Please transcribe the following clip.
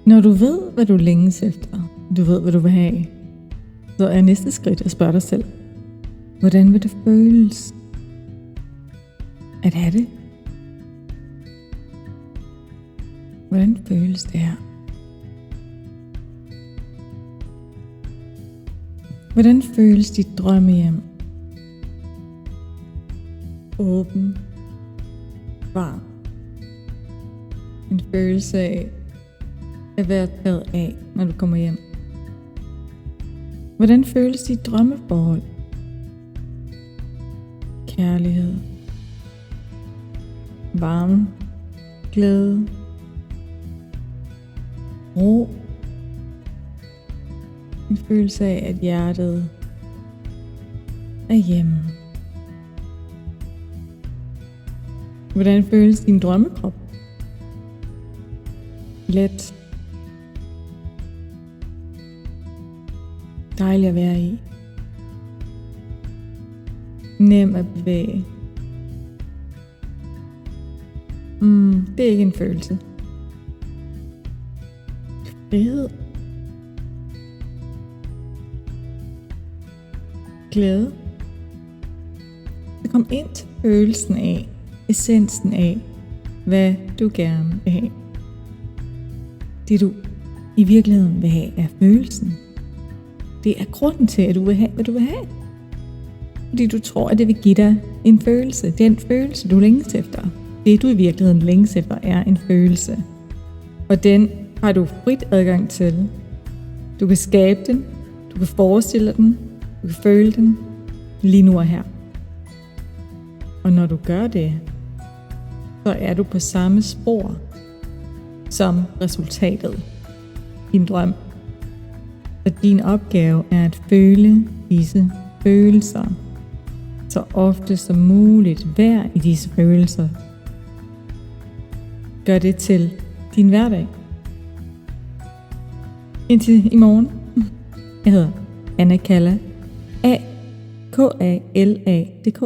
Når du ved, hvad du længes efter, du ved, hvad du vil have, så er næste skridt at spørge dig selv, hvordan vil det føles at have det? Hvordan føles det her? Hvordan føles dit drømmehjem? Åben, varm. En følelse af at være taget af, når du kommer hjem. Hvordan føles dit drømmeforhold? Kærlighed, varme, glæde, ro. En følelse af, at hjertet er hjemme. Hvordan føles din drømmekrop? Let. Dejlig at være i. Nem at bevæge. Det er ikke en følelse. Frihed. Glæde. Så kom ind til følelsen af, essensen af, hvad du gerne vil have. Det du i virkeligheden vil have er følelsen. Det er grunden til, at du vil have, hvad du vil have. Fordi du tror, at det vil give dig en følelse. Den følelse, du længes efter. Det du i virkeligheden længes efter, er en følelse. Og den har du frit adgang til. Du kan skabe den. Du kan forestille den. Du kan føle den. Lige nu og her. Og når du gør det, så er du på samme spor som resultatet. Din drøm. Og din opgave er at føle disse følelser så ofte som muligt. Vær i disse følelser. Gør det til din hverdag. Indtil i morgen. Jeg hedder Anna Kalla. AKALA.dk